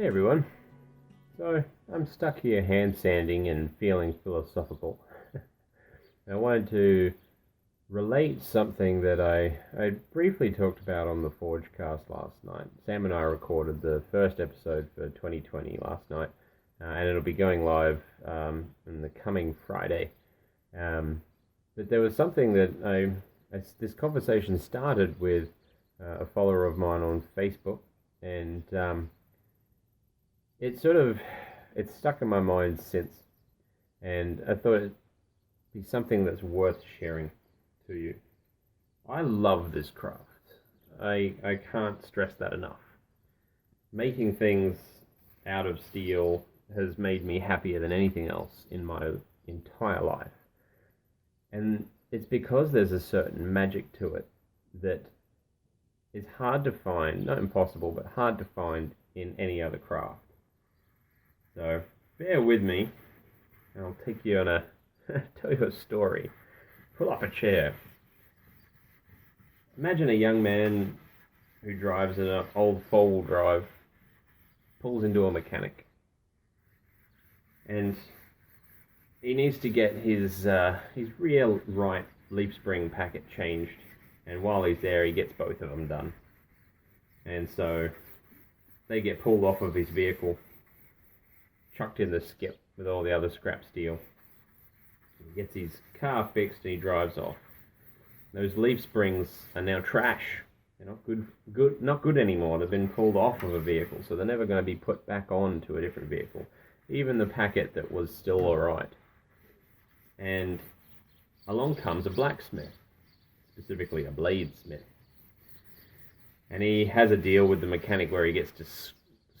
Hey everyone. So I'm stuck here hand sanding and feeling philosophical. I wanted to relate something that I briefly talked about on the ForgeCast last night. Sam and I recorded the first episode for 2020 last night, and it'll be going live in the coming Friday. But there was something that this conversation started with a follower of mine on Facebook, and it's stuck in my mind since, and I thought it'd be something that's worth sharing to you. I love this craft. I can't stress that enough. Making things out of steel has made me happier than anything else in my entire life. And it's because there's a certain magic to it that is hard to find, not impossible, but hard to find in any other craft. So bear with me, and I'll take you on tell you a story. Pull up a chair. Imagine a young man who drives an old four-wheel drive, pulls into a mechanic, and he needs to get his rear right leaf spring packet changed, and while he's there he gets both of them done. And so they get pulled off of his vehicle, chucked in the skip with all the other scrap steel. He gets his car fixed and he drives off. Those leaf springs are now trash. They're not good anymore. They've been pulled off of a vehicle, so they're never going to be put back on to a different vehicle. Even the packet that was still alright. And along comes a blacksmith, specifically a bladesmith. And he has a deal with the mechanic where he gets to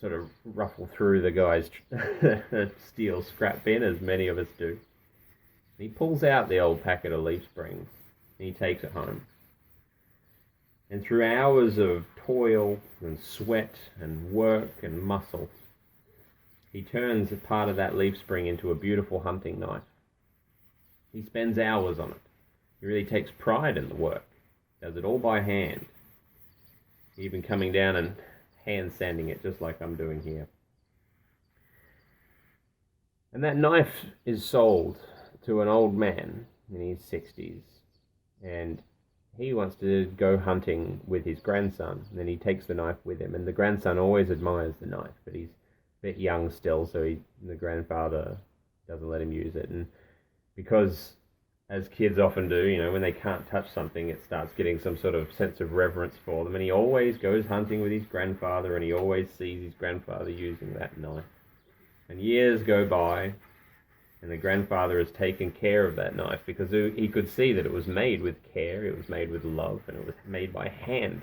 sort of ruffle through the guy's steel scrap bin, as many of us do. He pulls out the old packet of leaf springs and he takes it home. And through hours of toil and sweat and work and muscle, he turns a part of that leaf spring into a beautiful hunting knife. He spends hours on it. He really takes pride in the work. Does it all by hand. Even coming down and hand sanding it just like I'm doing here. And that knife is sold to an old man in his 60s, and he wants to go hunting with his grandson, and then he takes the knife with him, and the grandson always admires the knife, but he's a bit young still, so the grandfather doesn't let him use it. And because, as kids often do, when they can't touch something, it starts getting some sort of sense of reverence for them. And he always goes hunting with his grandfather, and he always sees his grandfather using that knife. And years go by, and the grandfather has taken care of that knife because he could see that it was made with care, it was made with love, and it was made by hand.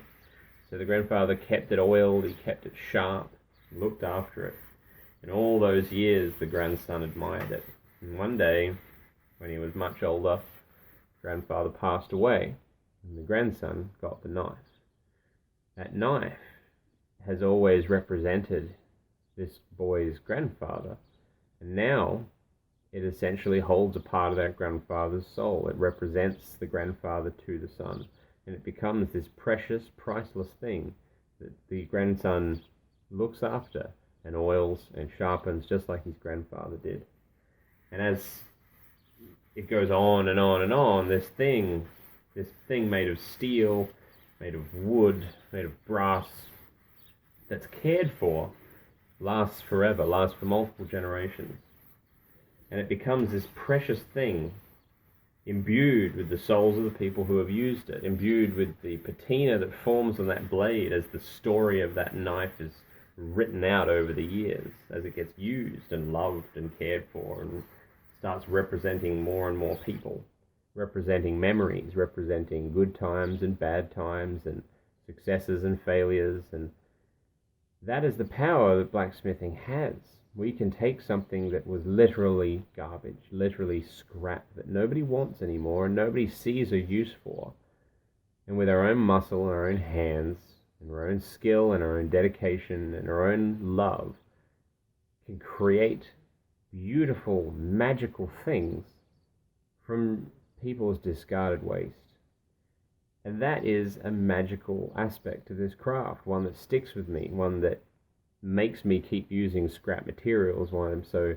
So the grandfather kept it oiled, he kept it sharp, looked after it. And all those years, the grandson admired it. And one day, when he was much older, grandfather passed away, and the grandson got the knife. That knife has always represented this boy's grandfather, and now it essentially holds a part of that grandfather's soul. It represents the grandfather to the son, and it becomes this precious, priceless thing that the grandson looks after and oils and sharpens just like his grandfather did. And as it goes on and on and on, this thing made of steel, made of wood, made of brass, that's cared for, lasts forever, lasts for multiple generations. And it becomes this precious thing, imbued with the souls of the people who have used it, imbued with the patina that forms on that blade as the story of that knife is written out over the years, as it gets used and loved and cared for and starts representing more and more people, representing memories, representing good times and bad times and successes and failures. And that is the power that blacksmithing has. We can take something that was literally garbage, literally scrap, that nobody wants anymore and nobody sees a use for, and with our own muscle and our own hands and our own skill and our own dedication and our own love, can create beautiful, magical things from people's discarded waste. And that is a magical aspect of this craft, one that sticks with me, one that makes me keep using scrap materials, why I'm so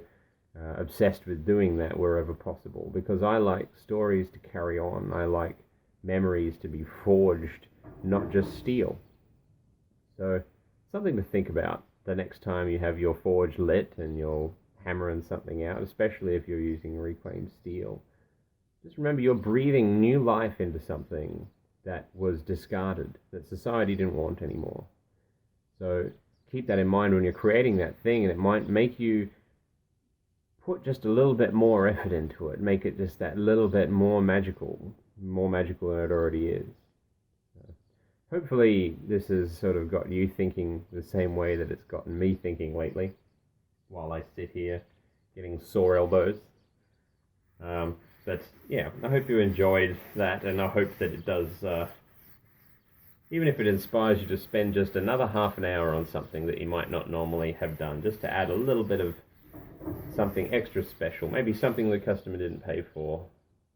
obsessed with doing that wherever possible, because I like stories to carry on. I like memories to be forged, not just steel. So something to think about the next time you have your forge lit and you're hammering something out, especially if you're using reclaimed steel. Just remember, you're breathing new life into something that was discarded, that society didn't want anymore. So keep that in mind when you're creating that thing, and it might make you put just a little bit more effort into it, make it just that little bit more magical than it already is. So hopefully this has sort of got you thinking the same way that it's gotten me thinking lately, while I sit here getting sore elbows. But yeah, I hope you enjoyed that, and I hope that it does, even if it inspires you to spend just another half an hour on something that you might not normally have done, just to add a little bit of something extra special, maybe something the customer didn't pay for,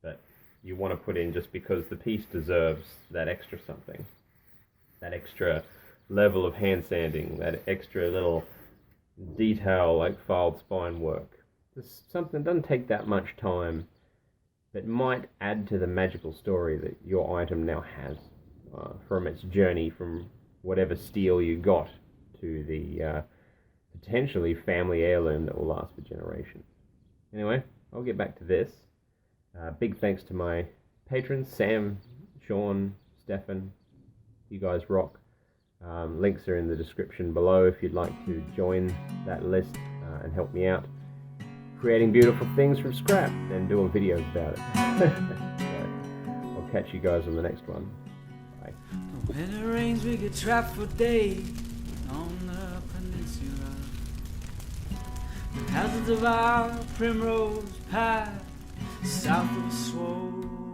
but you want to put in just because the piece deserves that extra something, that extra level of hand sanding, that extra little detail like filed spine work. Just something that doesn't take that much time, that might add to the magical story that your item now has, from its journey from whatever steel you got to the potentially family heirloom that will last for generations. Anyway, I'll get back to this. Big thanks to my patrons, Sam, Sean, Stefan. You guys rock. Links are in the description below if you'd like to join that list and help me out creating beautiful things from scrap and doing videos about it. So, I'll catch you guys on the next one. Bye. When it rains, we get trapped for days on the peninsula. The hazards of our primrose path, south of the swole.